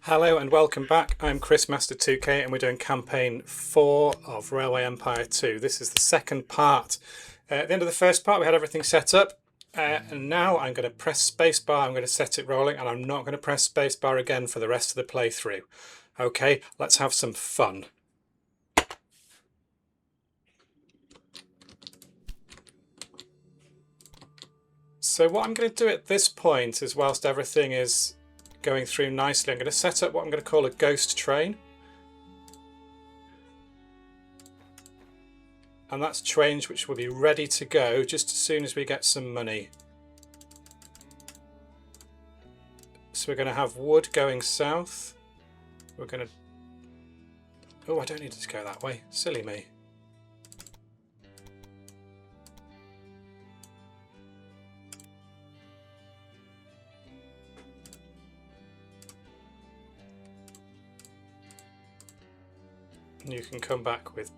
Hello and welcome back. I'm Chris Master 2K and we're doing campaign 4 of Railway Empire 2. This is the second part. At the end of the first part we had everything set up and now I'm going to press spacebar, I'm going to set it rolling, and I'm not going to press spacebar again for the rest of the playthrough. Okay, let's have some fun. So what I'm going to do at this point is, whilst everything is going through nicely, I'm going to set up what I'm going to call a ghost train. And that's trains which will be ready to go just as soon as we get some money. So we're going to have wood going south. We're going to... Oh, I don't need it to go that way. Silly me. And you can come back with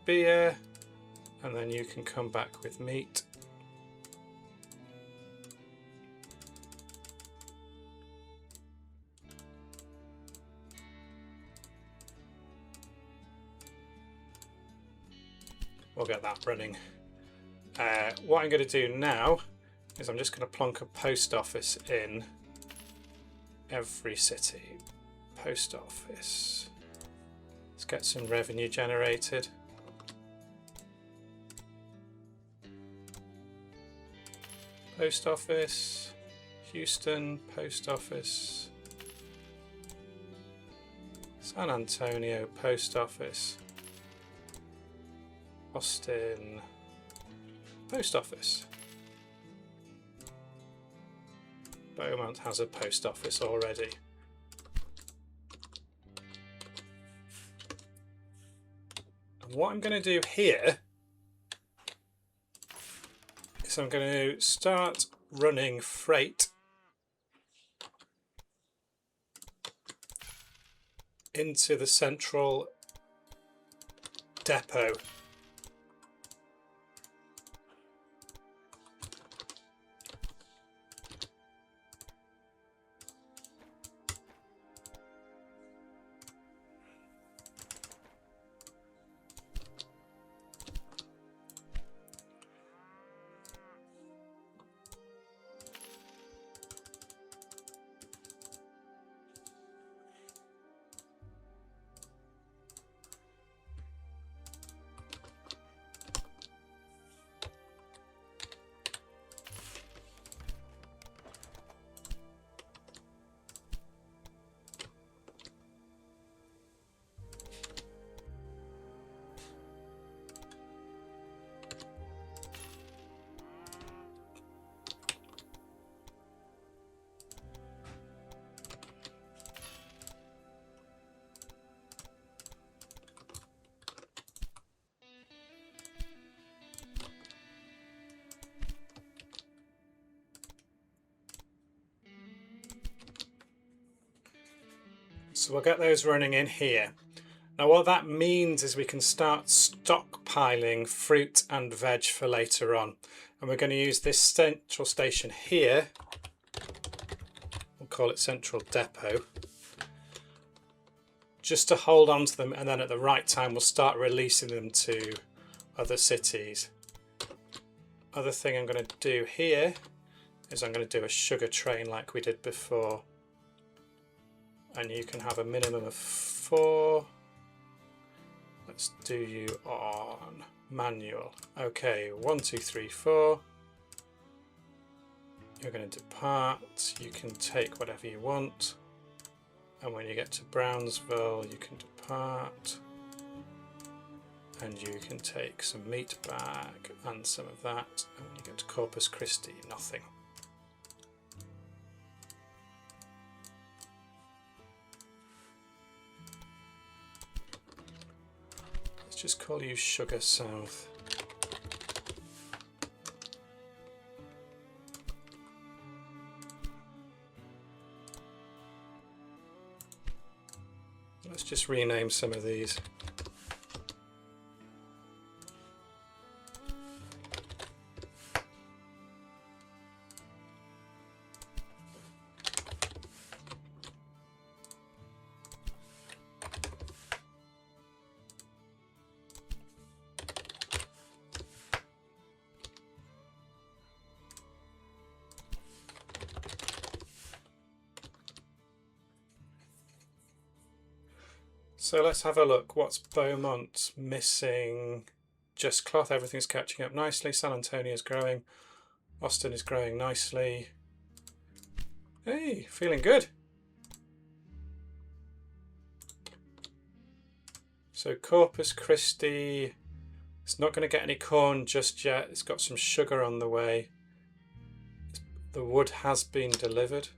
beer, and then you can come back with meat. We'll get that running. What I'm going to do now is I'm just going to plonk a post office in every city. Post office. Let's get some revenue generated. Post office, Houston, post office, San Antonio, post office, Austin, post office. Beaumont has a post office already. And what I'm going to do here is I'm going to start running freight into the central depot. So we'll get those running in here. Now what that means is we can start stockpiling fruit and veg for later on. And we're going to use this central station here, we'll call it Central Depot, just to hold on to them, and then at the right time we'll start releasing them to other cities. Other thing I'm going to do here is I'm going to do a sugar train like we did before. And you can have a minimum of 4. Let's do you on manual. Okay, 1, 2, 3, 4. You're going to depart. You can take whatever you want. And when you get to Brownsville, you can depart. And you can take some meat back and some of that. And when you get to Corpus Christi, nothing. Just call you Sugar South. Let's just rename some of these. So let's have a look. What's Beaumont missing? Just cloth. Everything's catching up nicely. San Antonio is growing. Austin is growing nicely. Hey, feeling good. So Corpus Christi, it's not going to get any corn just yet. It's got some sugar on the way. The wood has been delivered.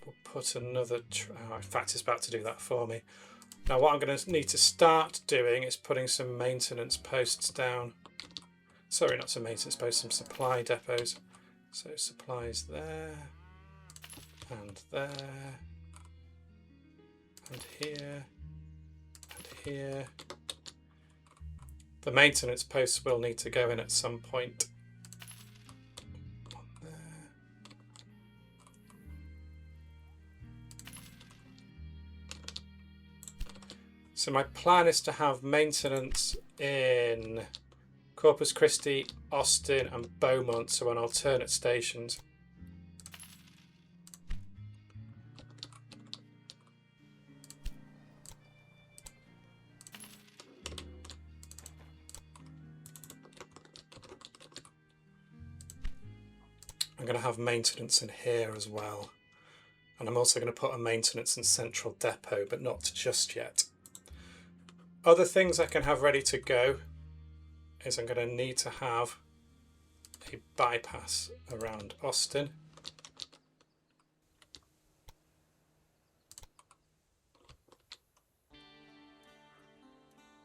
We'll put another, in fact it's about to do that for me. Now what I'm going to need to start doing is putting some maintenance posts down. Sorry, not some maintenance posts, some supply depots. So supplies there, and there, and here, and here. The maintenance posts will need to go in at some point. So my plan is to have maintenance in Corpus Christi, Austin and Beaumont, so on alternate stations. I'm going to have maintenance in here as well. And I'm also going to put a maintenance in Central Depot, but not just yet. Other things I can have ready to go is I'm going to need to have a bypass around Austin.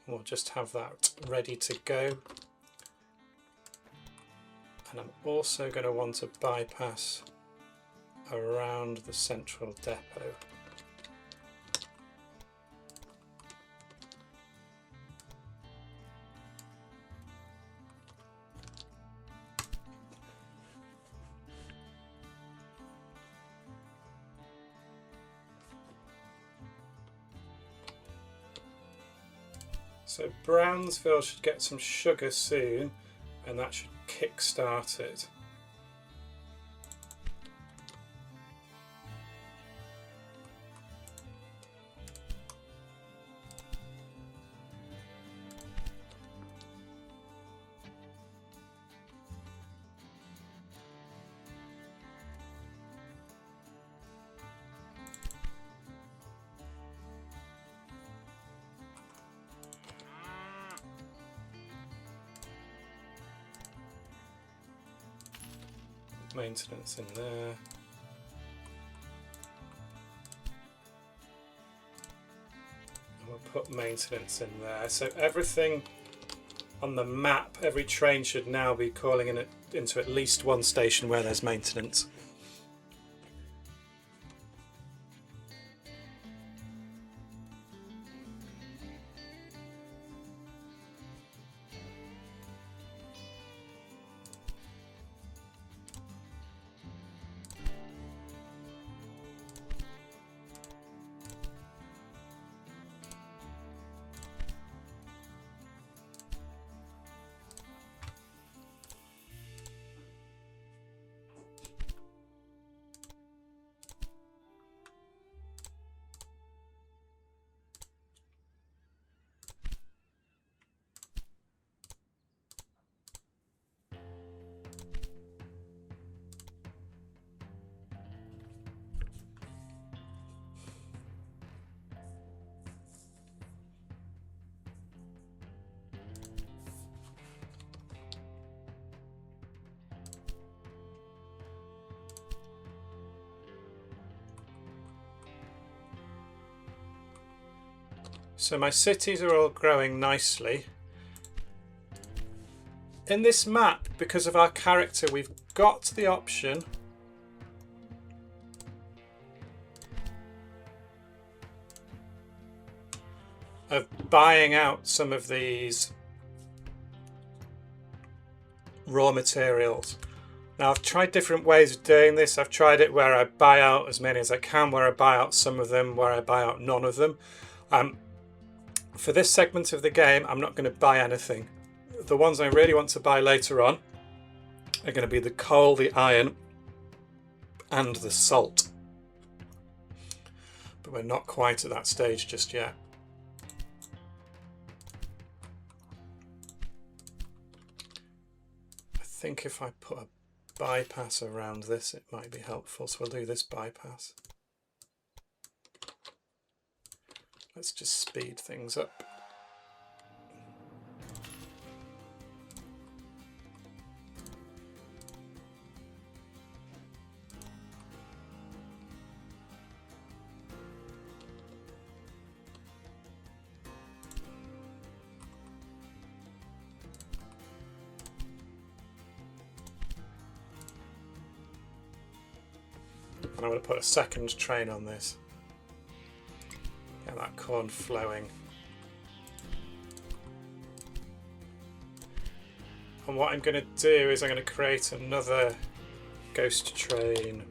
We'll just have that ready to go. And I'm also going to want a bypass around the Central Depot. So Brownsville should get some sugar soon, and that should kick-start it. Maintenance in there. And we'll put maintenance in there. So everything on the map, every train should now be calling in into at least one station where there's maintenance. So my cities are all growing nicely. In this map, because of our character, we've got the option of buying out some of these raw materials. Now I've tried different ways of doing this. I've tried it where I buy out as many as I can, where I buy out some of them, where I buy out none of them. For this segment of the game, I'm not going to buy anything. The ones I really want to buy later on are going to be the coal, the iron, and the salt. But we're not quite at that stage just yet. I think if I put a bypass around this, it might be helpful. So we'll do this bypass. Let's just speed things up. And I'm going to put a second train on this. Get that corn flowing. And what I'm going to do is I'm going to create another ghost train.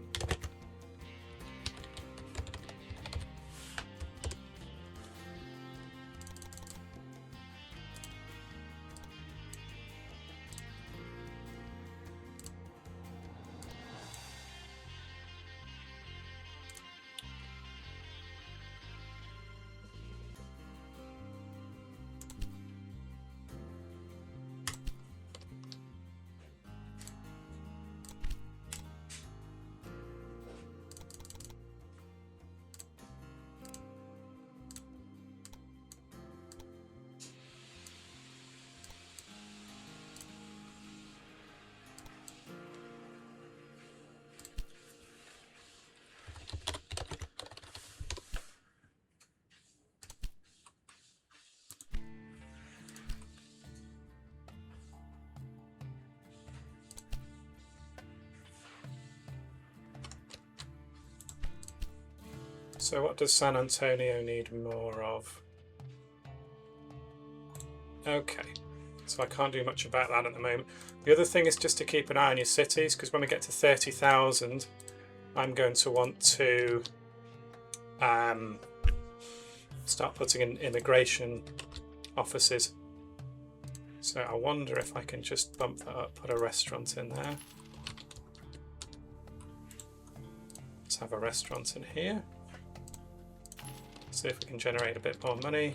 So what does San Antonio need more of? Okay, so I can't do much about that at the moment. The other thing is just to keep an eye on your cities, because when we get to 30,000, I'm going to want to start putting in immigration offices. So I wonder if I can just bump that up, put a restaurant in there. Let's have a restaurant in here. See if we can generate a bit more money.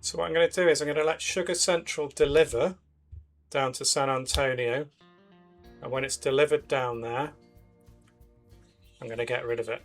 So what I'm going to do is I'm going to let Sugar Central deliver down to San Antonio, and when it's delivered down there, I'm going to get rid of it.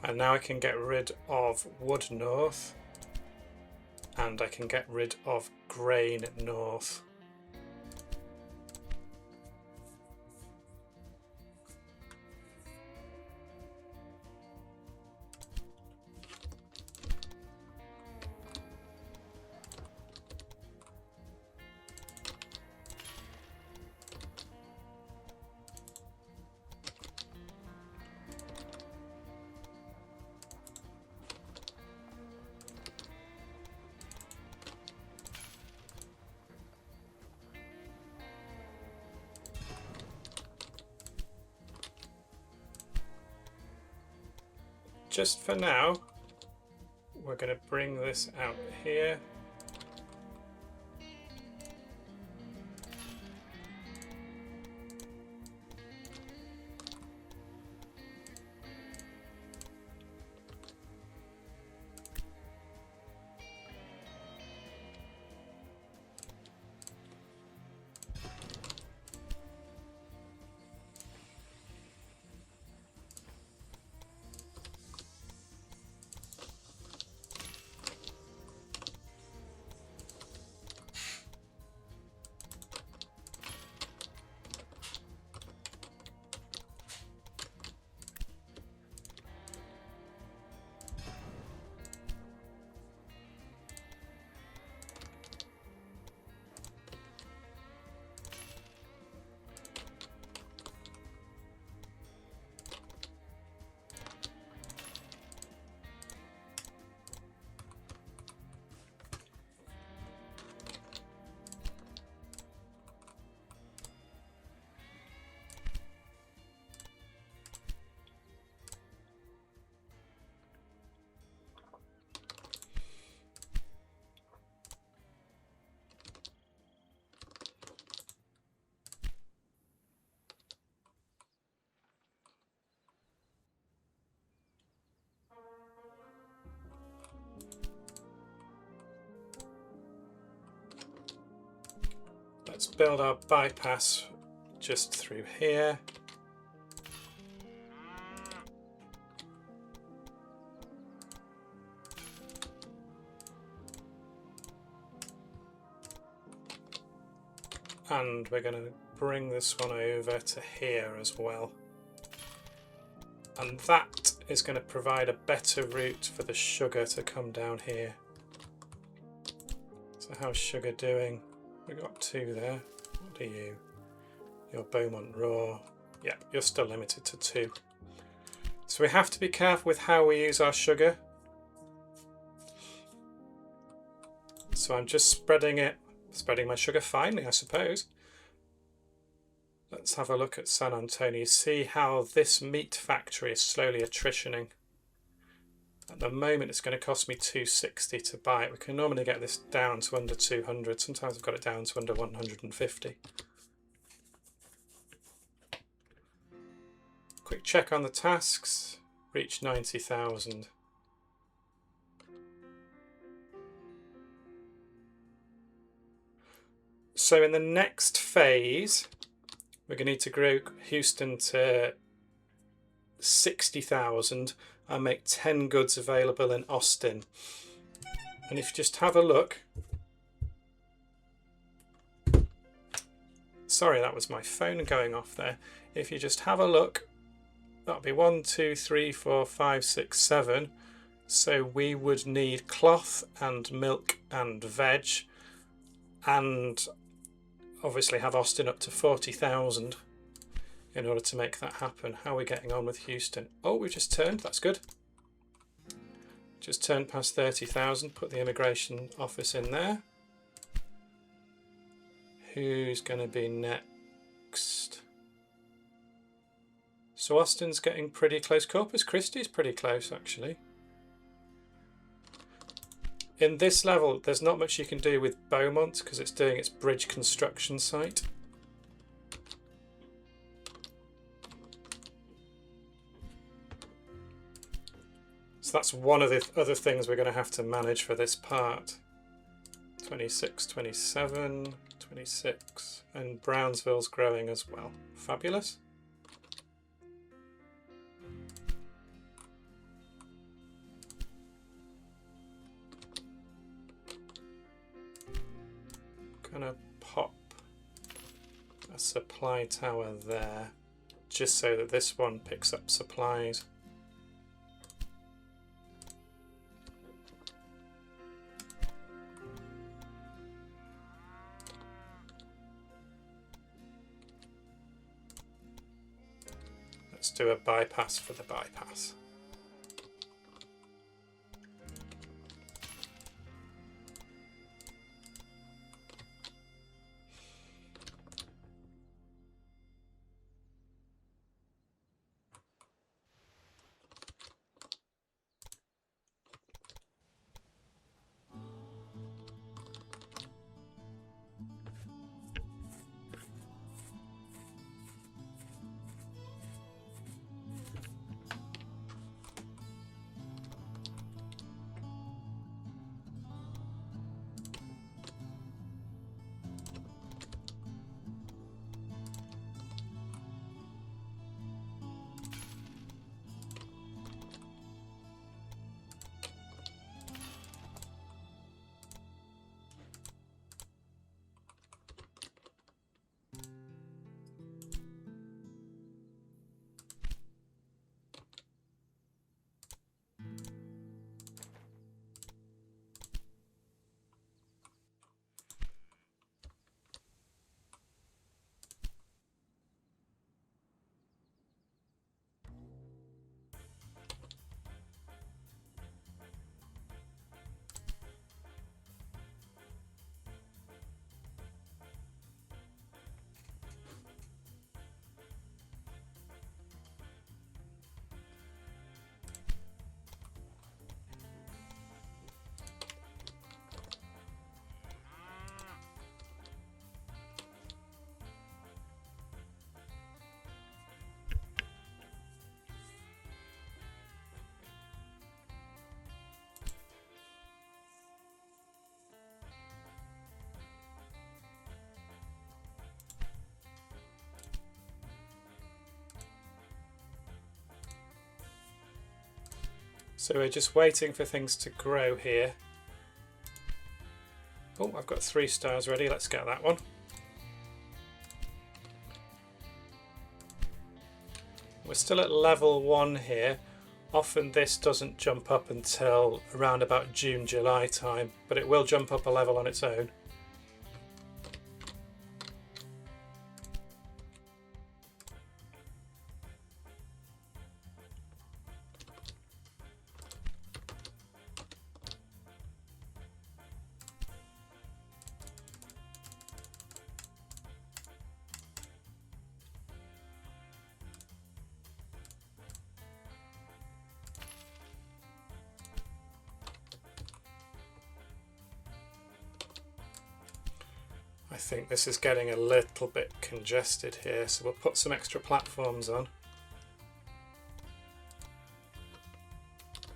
And now I can get rid of Wood North, and I can get rid of Grain North. Just for now, we're going to bring this out here. build our bypass just through here. And we're going to bring this one over to here as well. And that is going to provide a better route for the sugar to come down here. So how's sugar doing? We've got 2 there. What are you? You're Beaumont Raw. Yeah, you're still limited to 2. So we have to be careful with how we use our sugar. So I'm just spreading my sugar finely, I suppose. Let's have a look at San Antonio. See how this meat factory is slowly attritioning. At the moment it's going to cost me $260 to buy it. We can normally get this down to under 200. Sometimes I've got it down to under 150. Quick check on the tasks. Reach 90,000. So in the next phase, we're going to need to grow Houston to 60,000 and make 10 goods available in Austin. And if you just have a look, sorry, that was my phone going off there. If you just have a look, that'll be 1, 2, 3, 4, 5, 6, 7. So we would need cloth and milk and veg, and obviously have Austin up to 40,000 in order to make that happen. How are we getting on with Houston? Oh, we've just turned, that's good. Just turned past 30,000, put the immigration office in there. Who's going to be next? So Austin's getting pretty close. Corpus Christi's pretty close, actually. In this level, there's not much you can do with Beaumont because it's doing its bridge construction site. So that's one of the other things we're going to have to manage for this part. 26, 27, 26, and Brownsville's growing as well. Fabulous. Gonna pop a supply tower there just so that this one picks up supplies. Let's do a bypass for the bypass. So we're just waiting for things to grow here. Oh, I've got 3 stars ready. Let's get that one. We're still at level 1 here. Often this doesn't jump up until around about June, July time, but it will jump up a level on its own. I think this is getting a little bit congested here, so we'll put some extra platforms on.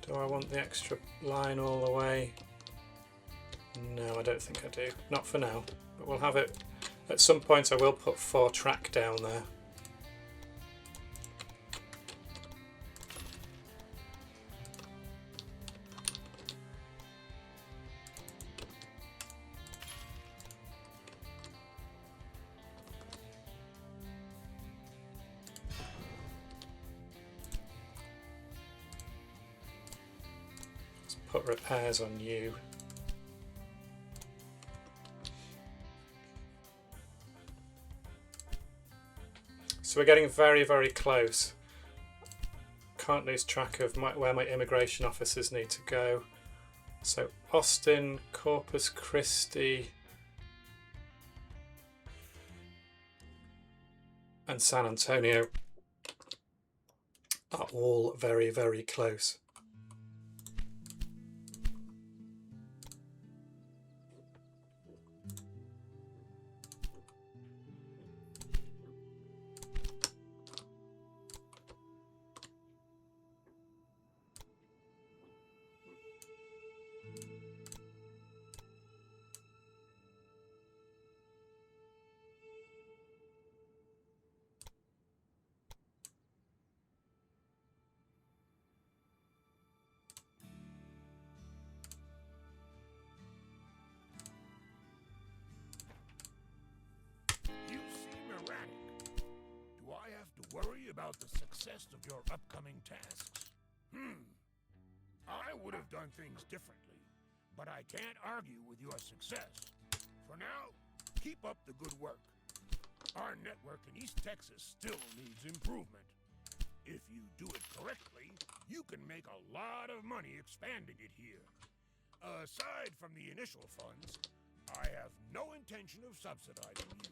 Do I want the extra line all the way? No, I don't think I do. Not for now, but we'll have it. At some point I will put 4 track down there. Put repairs on you. So we're getting very, very close. Can't lose track of where my immigration officers need to go. So Austin, Corpus Christi, and San Antonio are all very, very close. Worry about the success of your upcoming tasks? I would have done things differently, but I can't argue with your success. For now, keep up the good work. Our network in East Texas still needs improvement. If you do it correctly, you can make a lot of money expanding it here. Aside from the initial funds, I have no intention of subsidizing you.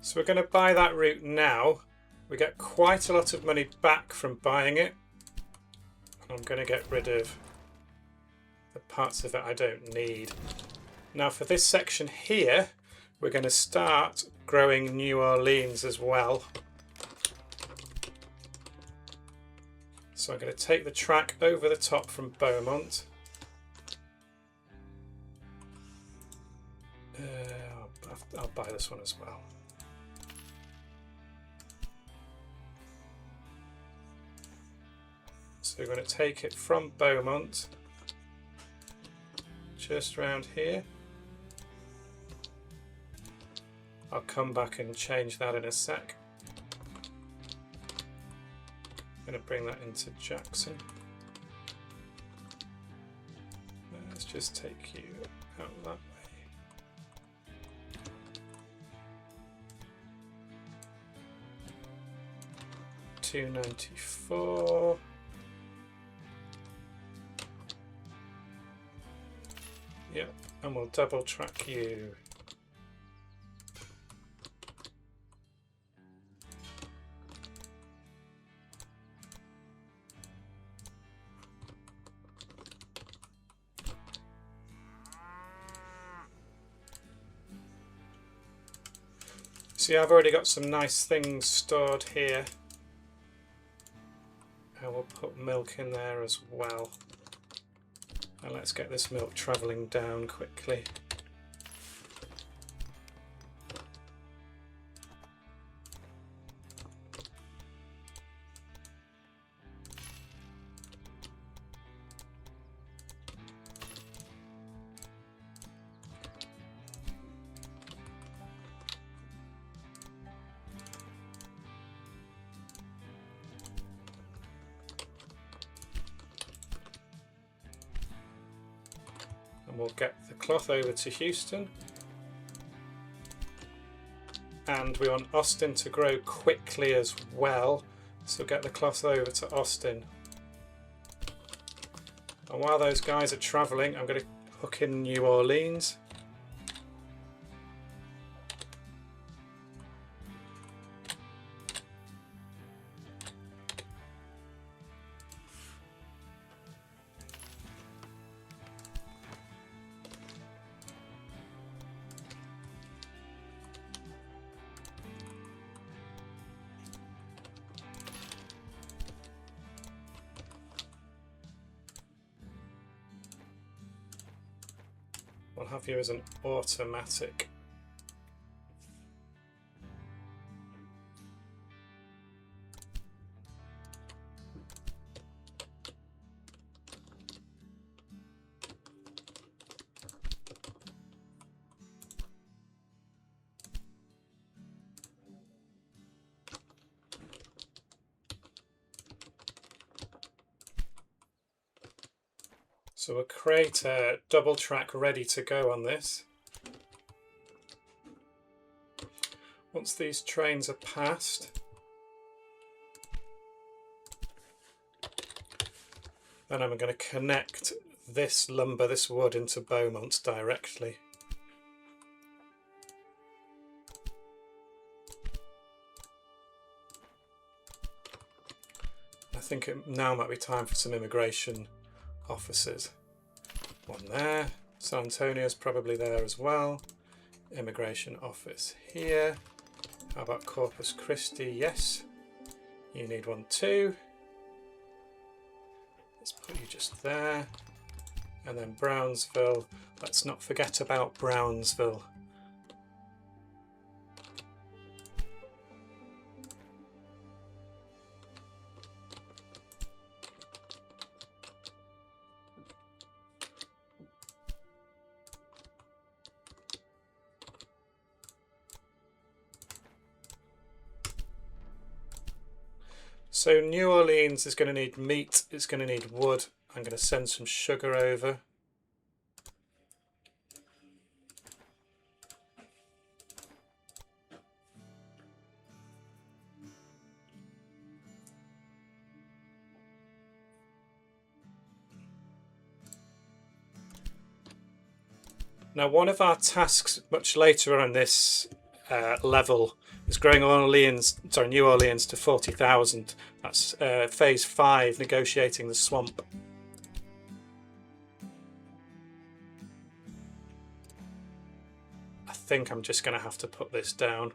So we're going to buy that route now. We get quite a lot of money back from buying it. And I'm going to get rid of the parts of it I don't need. Now for this section here, we're going to start growing New Orleans as well. So I'm going to take the track over the top from Beaumont. I'll buy this one as well. So we're going to take it from Beaumont, just around here. I'll come back and change that in a sec. I'm going to bring that into Jackson. Let's just take you out that way. $294. Yep, and we'll double track you. See, I've already got some nice things stored here. And we'll put milk in there as well. And let's get this milk travelling down quickly. we'll get the cloth over to Houston. And we want Austin to grow quickly as well, so get the cloth over to Austin. And while those guys are travelling, I'm going to hook in New Orleans. We'll have you as an automatic. So we'll create a double track ready to go on this. Once these trains are passed, then I'm going to connect this lumber, this wood, into Beaumont directly. I think it now might be time for some immigration officers. One there. San Antonio's probably there as well. Immigration office here. How about Corpus Christi? Yes. You need one too. Let's put you just there. And then Brownsville. Let's not forget about Brownsville. So New Orleans is going to need meat, it's going to need wood. I'm going to send some sugar over. Now one of our tasks much later on this level is growing New Orleans to 40,000. That's phase 5, negotiating the swamp. I think I'm just going to have to put this down.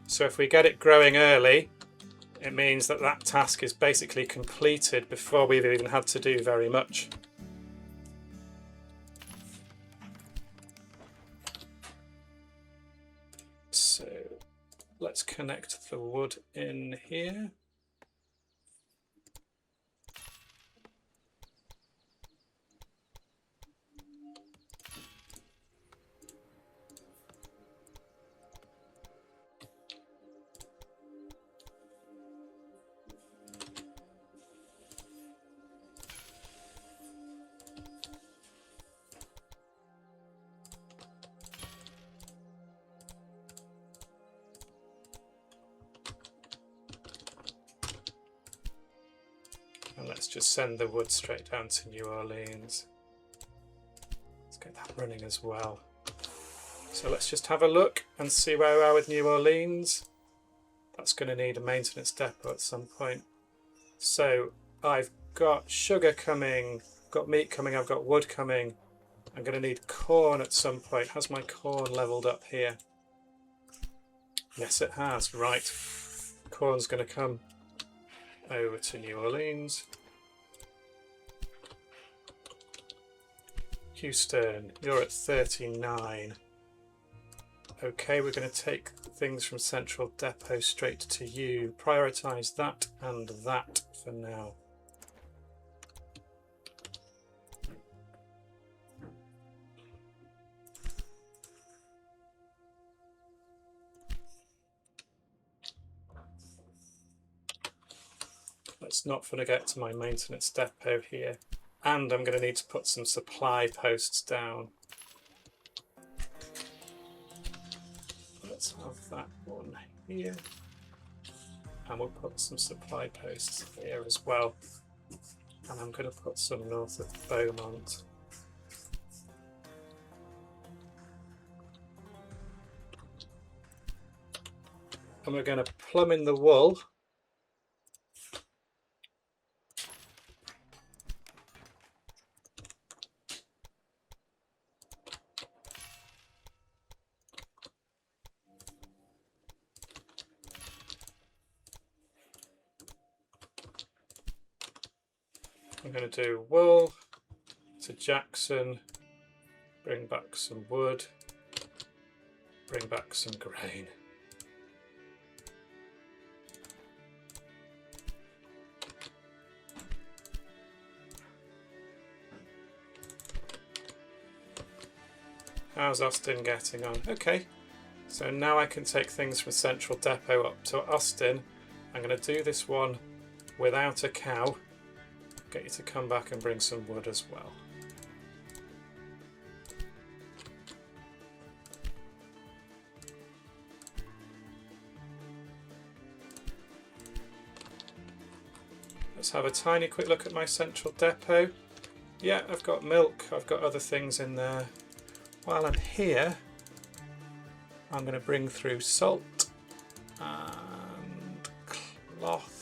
So if we get it growing early, it means that that task is basically completed before we've even had to do very much. So let's connect the wood in here. And let's just send the wood straight down to New Orleans. Let's get that running as well. So let's just have a look and see where we are with New Orleans. That's going to need a maintenance depot at some point. So I've got sugar coming, got meat coming, I've got wood coming. I'm going to need corn at some point. Has my corn leveled up here? Yes, it has. Right. Corn's going to come over to New Orleans. Houston, you're at 39. Okay, we're going to take things from Central Depot straight to you. Prioritise that and that for now. Let's not forget to my maintenance depot here. And I'm going to need to put some supply posts down. Let's have that one here. And we'll put some supply posts here as well. And I'm going to put some north of Beaumont. And we're going to plumb in the wool. I'm going to do wool to Jackson, bring back some wood, bring back some grain. How's Austin getting on? Okay, so now I can take things from Central Depot up to Austin. I'm going to do this one without a cow. Get you to come back and bring some wood as well. Let's have a tiny quick look at my Central Depot. Yeah, I've got milk, I've got other things in there. While I'm here, I'm going to bring through salt and cloth.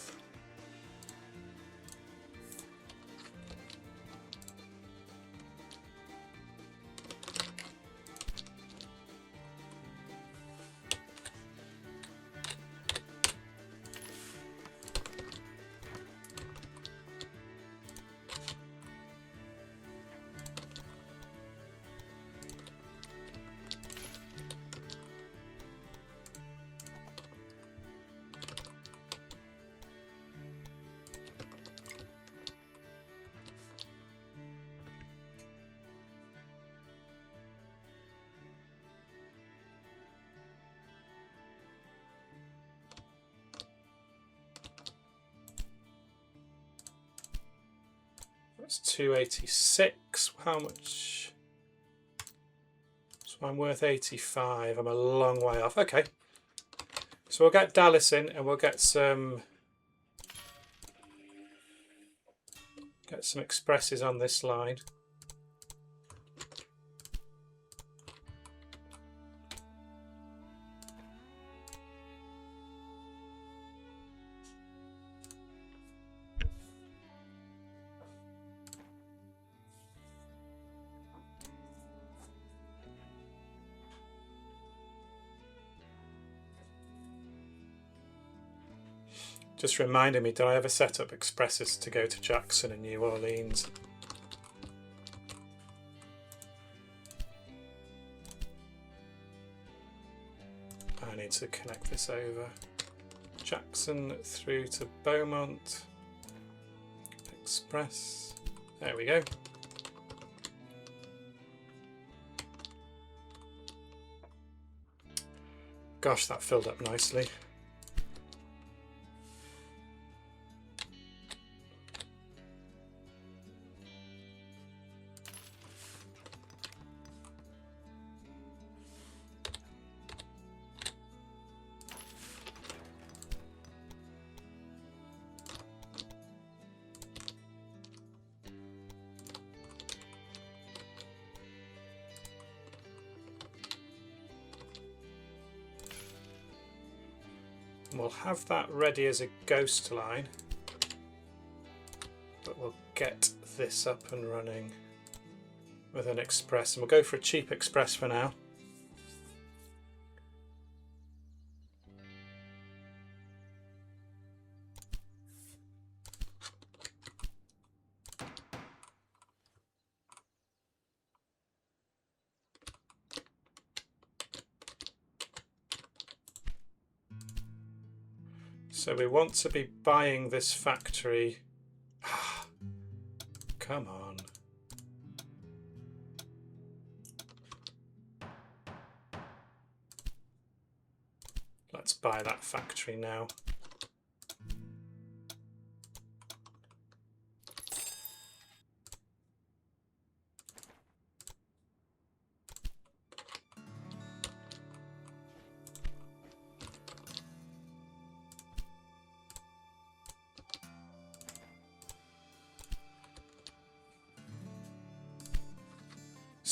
That's 286. How much? So I'm worth 85. I'm a long way off. Okay. So we'll get Dallas in and we'll get some expresses on this line. Just reminding me, did I ever set up expresses to go to Jackson and New Orleans? I need to connect this over. Jackson through to Beaumont. Express. There we go. Gosh, that filled up nicely. We'll have that ready as a ghost line, but we'll get this up and running with an express, and we'll go for a cheap express for now. So we want to be buying this factory. Come on. Let's buy that factory now.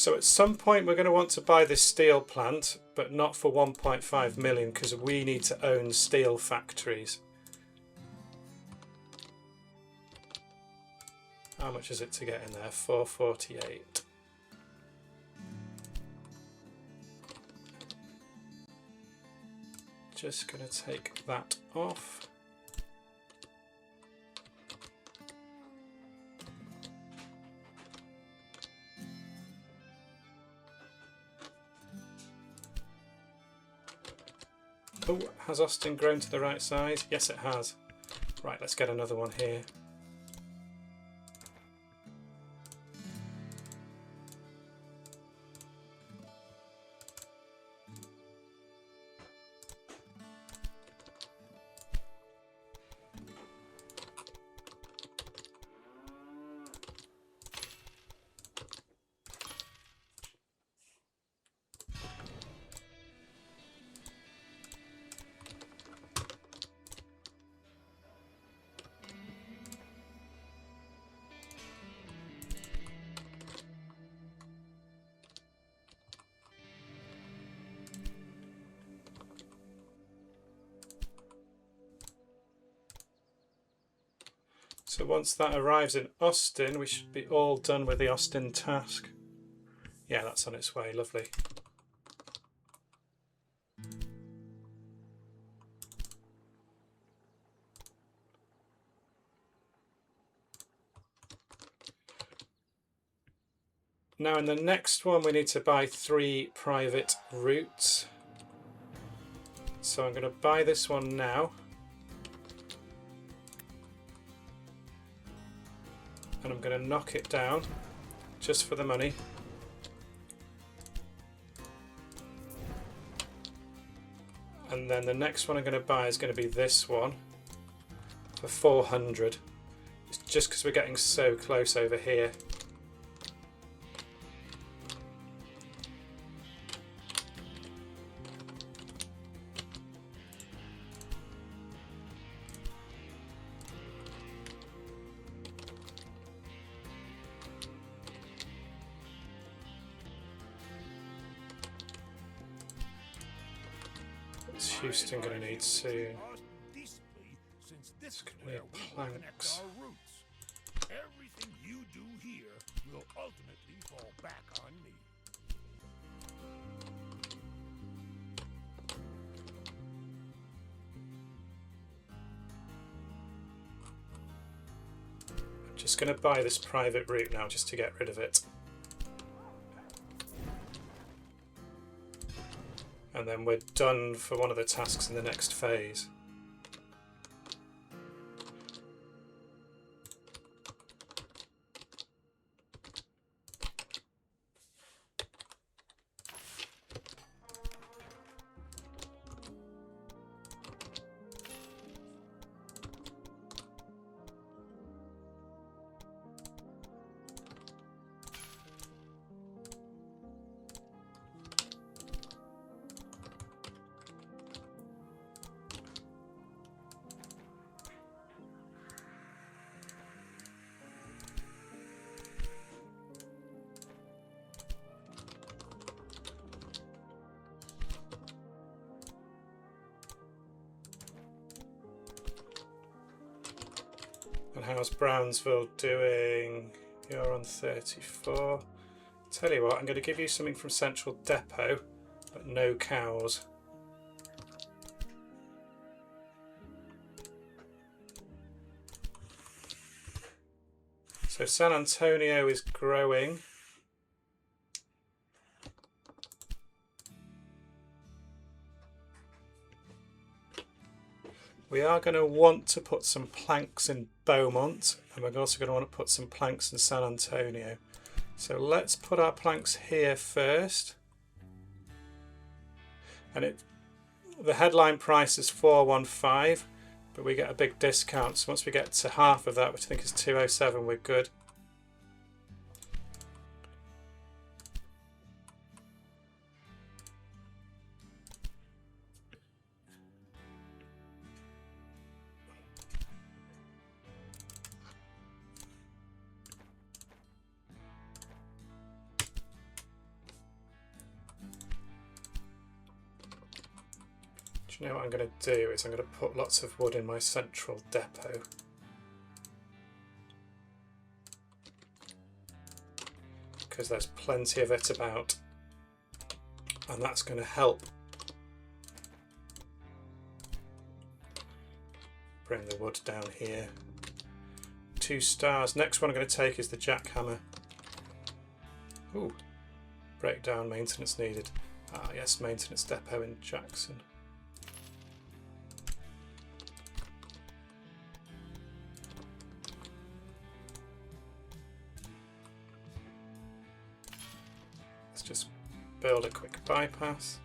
So at some point we're going to want to buy this steel plant, but not for 1.5 million because we need to own steel factories. How much is it to get in there? 448. Just going to take that off. Oh, has Austin grown to the right size? Yes, it has. Right, let's get another one here. So once that arrives in Austin, we should be all done with the Austin task. Yeah, that's on its way. Lovely. Now in the next one we need to buy 3 private routes. So I'm going to buy this one now. And I'm going to knock it down just for the money. And then the next one I'm going to buy is going to be this one for 400. It's just because we're getting so close over here. What's Houston going to need soon? It's going to need planks. Everything you do here will ultimately fall back on me. I'm just going to buy this private route now just to get rid of it. And then we're done for one of the tasks in the next phase. And how's Brownsville doing? You're on 34. Tell you what, I'm going to give you something from Central Depot, but no cows. So San Antonio is growing. We are going to want to put some planks in Beaumont, and we're also going to want to put some planks in San Antonio. So let's put our planks here first. And the headline price is 415, but we get a big discount. So once we get to half of that, which I think is 207, we're good. Do you know what I'm going to do is I'm going to put lots of wood in my central depot. Because there's plenty of it about, and that's going to help bring the wood down here. 2 stars. Next one I'm going to take is the jackhammer. Ooh, breakdown maintenance needed. Ah yes, maintenance depot in Jackson. Let's just build a quick bypass.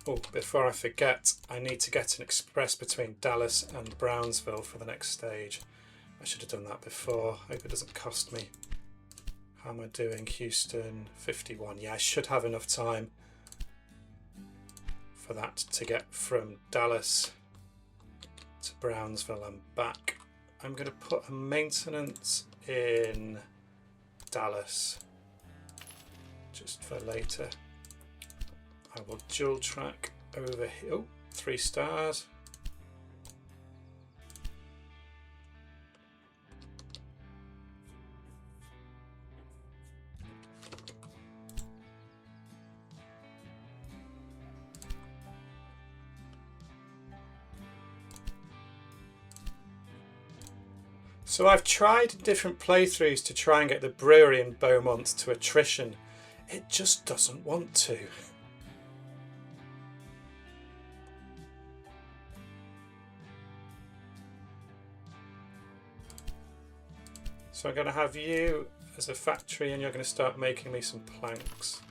Oh, before I forget, I need to get an express between Dallas and Brownsville for the next stage. I should have done that before. Hope it doesn't cost me. How am I doing? Houston, 51. Yeah, I should have enough time for that to get from Dallas to Brownsville and back. I'm going to put a maintenance in Dallas just for later. I will dual track over here. Oh, 3 stars. So I've tried different playthroughs to try and get the brewery in Beaumont to attrition. It just doesn't want to. So I'm going to have you as a factory and you're going to start making me some planks.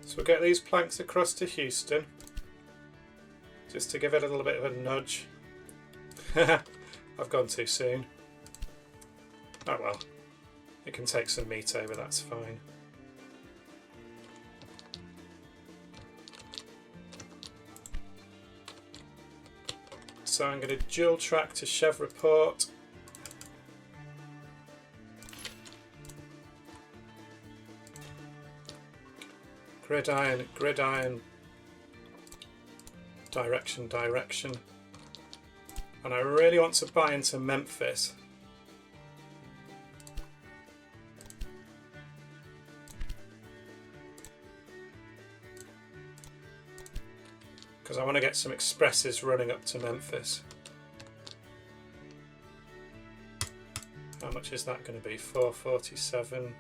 So we'll get these planks across to Houston, just to give it a little bit of a nudge. I've gone too soon. Oh well, it can take some meat over, that's fine. So I'm going to dual track to Chevreport. Gridiron, gridiron, direction, direction. And I really want to buy into Memphis. Because I want to get some expresses running up to Memphis. How much is that going to be? 447.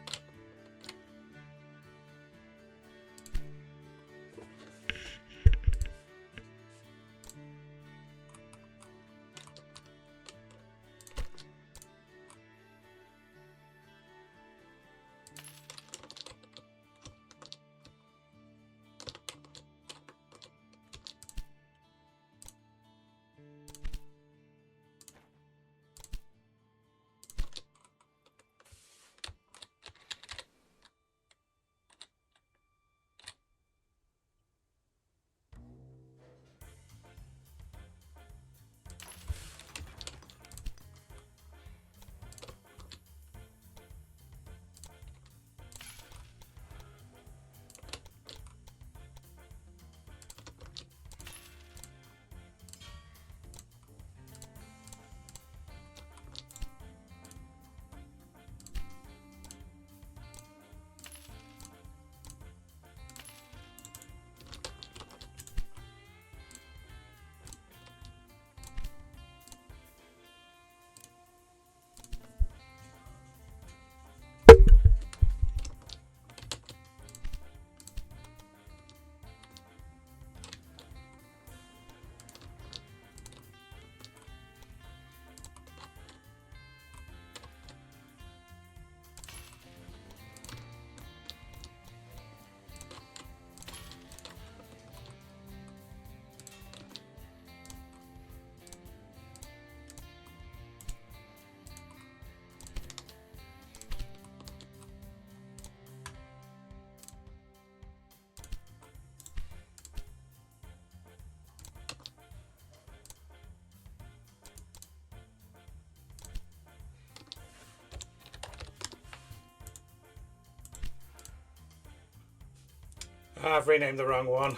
I've renamed the wrong one.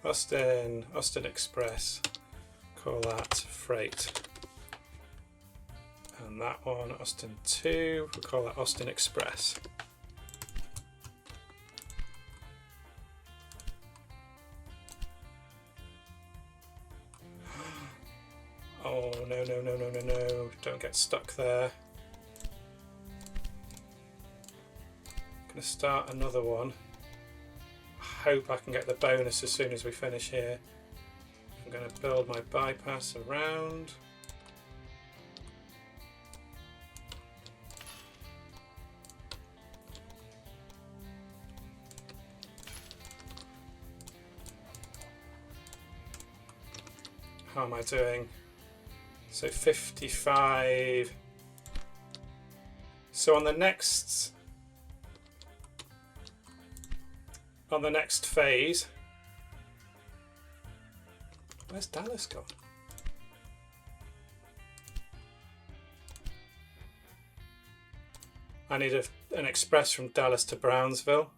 Austin Express. Call that freight. And that one, Austin 2, we'll call that Austin Express. Oh, no, no, no, no, no, no. Don't get stuck there. I'm going to start another one. I hope I can get the bonus as soon as we finish here. I'm going to build my bypass around. How am I doing? So 55. So on the next phase, where's Dallas gone? I need an express from Dallas to Brownsville.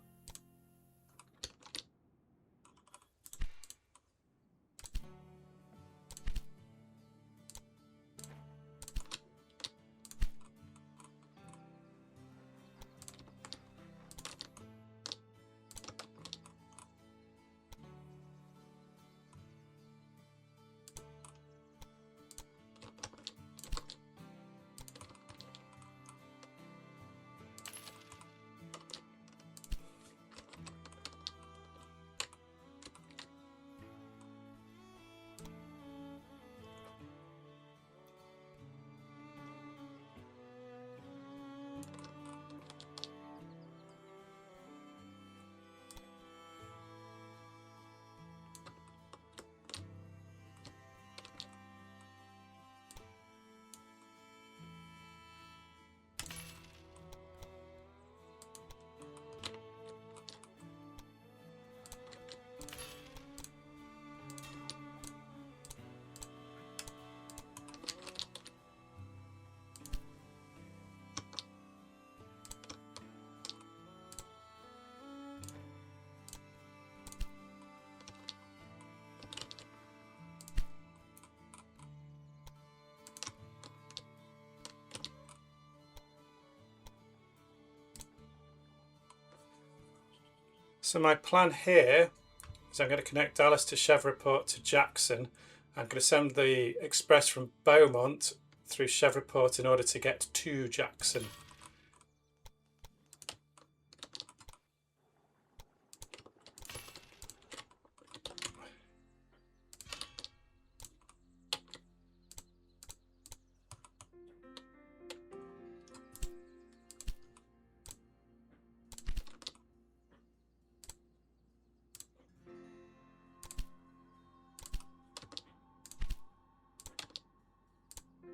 So my plan here is I'm going to connect Dallas to Chevreport to Jackson. I'm going to send the express from Beaumont through Chevreport in order to get to Jackson.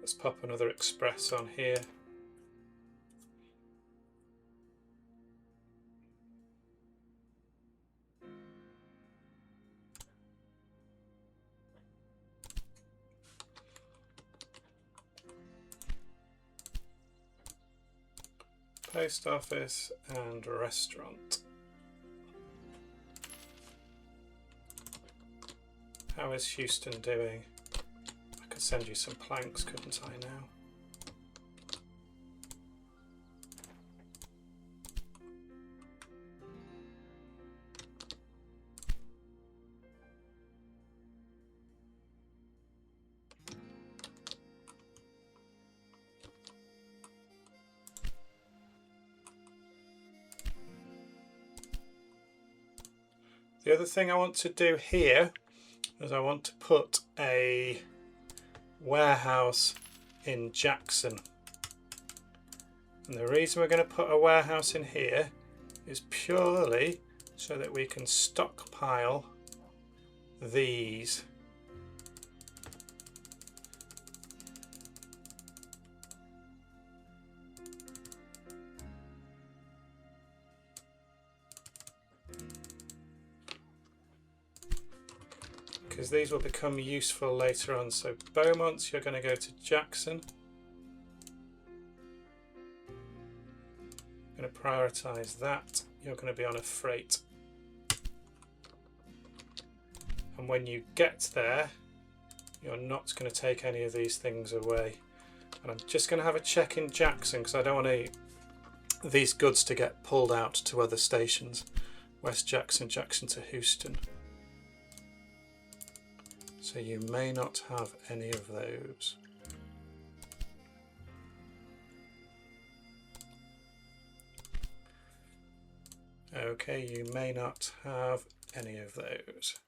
Let's pop another express on here. Post office and restaurant. How is Houston doing? I could send you some planks, couldn't I now? The other thing I want to do here is I want to put a warehouse in Jackson. And the reason we're going to put a warehouse in here is purely so that we can stockpile these. Because these will become useful later on. So Beaumont, you're going to go to Jackson. I'm going to prioritize that. You're going to be on a freight And when you get there, you're not going to take any of these things away. And I'm just going to have a check in Jackson because I don't want these goods to get pulled out to other stations. West Jackson, Jackson to Houston. So you may not have any of those. Okay, you may not have any of those.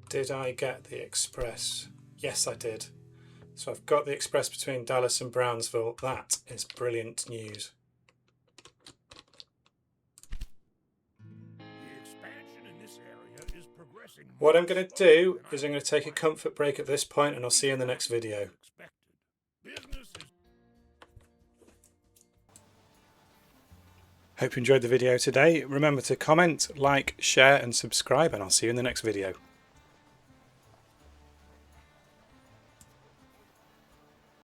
Did I get the express? Yes, I did. So I've got the express between Dallas and Brownsville. That is brilliant news. The expansion in this area is progressing. What I'm going to do is I'm going to take a comfort break at this point, and I'll see you in the next video. Business is Hope you enjoyed the video today. Remember to comment, like, share and subscribe, and I'll see you in the next video.